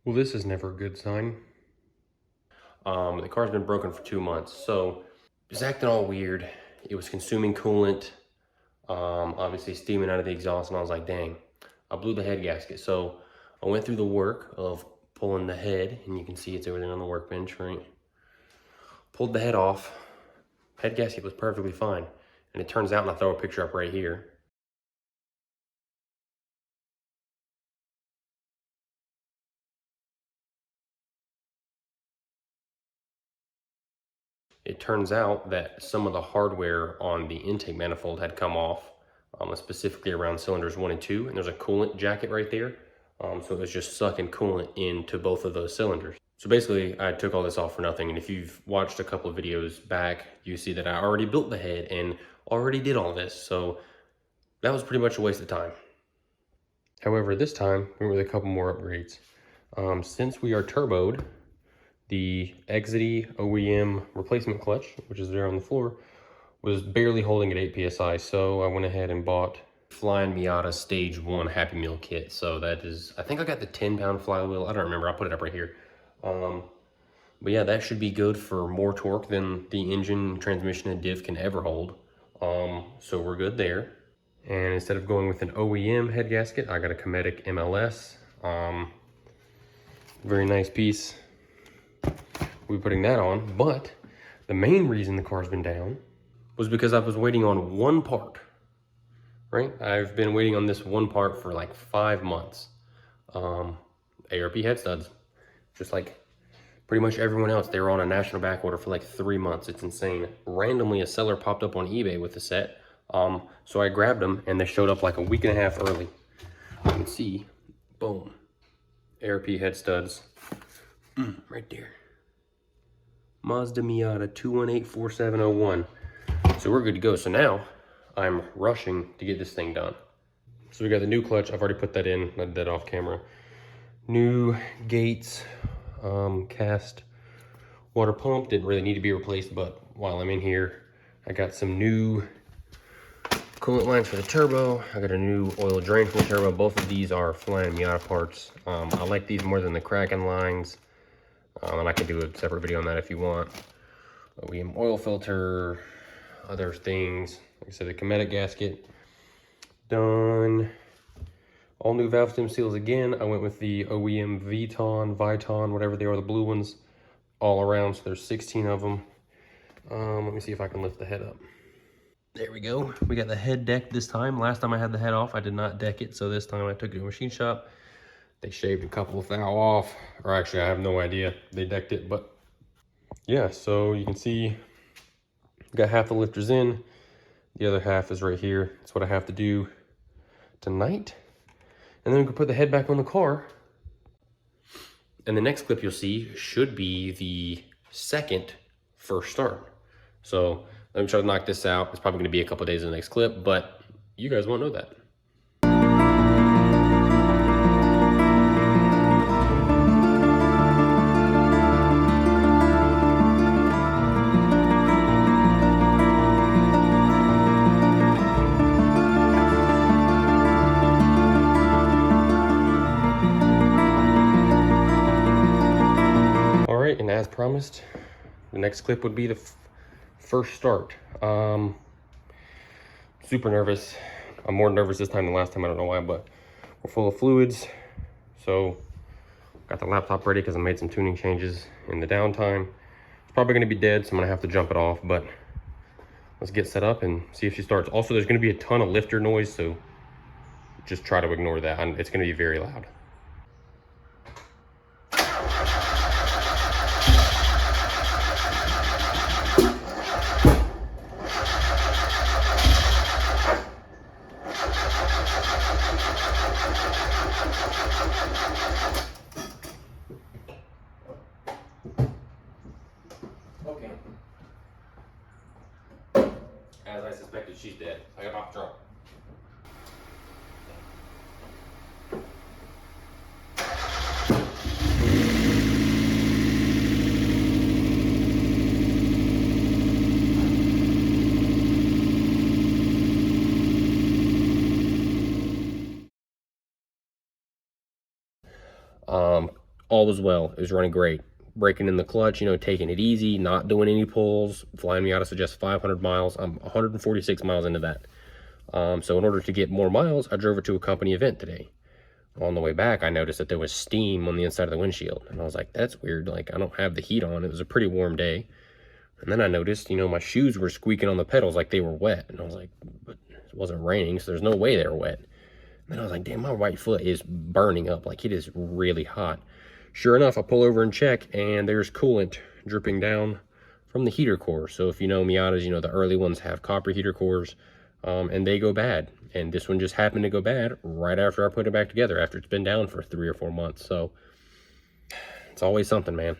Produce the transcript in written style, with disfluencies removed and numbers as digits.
Well, this is never a good sign. The car's been broken for 2 months, so it's acting all weird. It was consuming coolant, obviously steaming out of the exhaust, and I was like, dang, I blew the head gasket. So I went through the work of pulling the head, and you can see it's over there on the workbench, right? Pulled the head off. Head gasket was perfectly fine. And it turns out, and I'll throw a picture up right here, it turns out that some of the hardware on the intake manifold had come off, specifically around cylinders 1 and 2, and there's a coolant jacket right there. So it was just sucking coolant into both of those cylinders. So basically, I took all this off for nothing, and if you've watched a couple of videos back, you see that I already built the head and already did all this, so that was pretty much a waste of time. However, this time, we went with a couple more upgrades. Since we are turboed, the Exity OEM replacement clutch, which is there on the floor, was barely holding at 8 psi, so I went ahead and bought Flying Miata Stage 1 Happy Meal kit. So that is, I think I got the 10-pound flywheel. I don't remember. I'll put it up right here. But yeah, that should be good for more torque than the engine, transmission, and diff can ever hold. So we're good there. And instead of going with an OEM head gasket, I got a Cometic MLS. Very nice piece. We're putting that on, but the main reason the car's been down was because I was waiting on one part, right? I've been waiting on this one part for like 5 months. ARP head studs, just like pretty much everyone else. They were on a national back order for like 3 months. It's insane. Randomly, a seller popped up on eBay with the set. So I grabbed them and they showed up like a week and a half early. You can see, boom, ARP head studs, right there. Mazda Miata 2184701. So we're good to go. So now I'm rushing to get this thing done. So we got the new clutch. I've already put that in. I did that off camera. New gates, cast water pump. Didn't really need to be replaced, but while I'm in here, I got some new coolant lines for the turbo. I got a new oil drain for the turbo. Both of these are Flying Miata parts. I like these more than the Kraken lines. And I can do a separate video on that if you want. OEM oil filter, other things. Like I said, the Cometic gasket, done. All new valve stem seals again. I went with the OEM Viton, whatever they are, the blue ones, all around. So there's 16 of them. Let me see if I can lift the head up. There we go. We got the head decked this time. Last time I had the head off, I did not deck it. So this time I took it to a machine shop. They shaved a couple of thou off, or actually I have no idea. They decked it, but yeah, so you can see got half the lifters in. The other half is right here. That's what I have to do tonight. And then we can put the head back on the car. And the next clip you'll see should be the second first start. So let me try to knock this out. It's probably gonna be a couple days in the next clip, but you guys won't know that. And as promised, the next clip would be the first start. Super nervous. I'm more nervous this time than last time. I don't know why, but we're full of fluids. So got the laptop ready because I made some tuning changes in the downtime. It's probably going to be dead, so I'm going to have to jump it off, but let's get set up and see if she starts. Also, there's going to be a ton of lifter noise, so just try to ignore that. It's going to be very loud. Okay. As I suspected, she's dead. I got off drop. all was well. It was running great. Breaking in the clutch, you know, taking it easy, not doing any pulls. Flying Miata suggests 500 miles. I'm 146 miles into that. So in order to get more miles, I drove it to a company event today. On the way back, I noticed that there was steam on the inside of the windshield. And I was like, that's weird. Like, I don't have the heat on. It was a pretty warm day. And then I noticed, you know, my shoes were squeaking on the pedals like they were wet. And I was like, but it wasn't raining, so there's no way they were wet. And then I was like, damn, my right foot is burning up. Like, it is really hot. Sure enough, I pull over and check, and there's coolant dripping down from the heater core. So if you know Miatas, you know the early ones have copper heater cores, and they go bad. And this one just happened to go bad right after I put it back together, after it's been down for 3 or 4 months. So it's always something, man.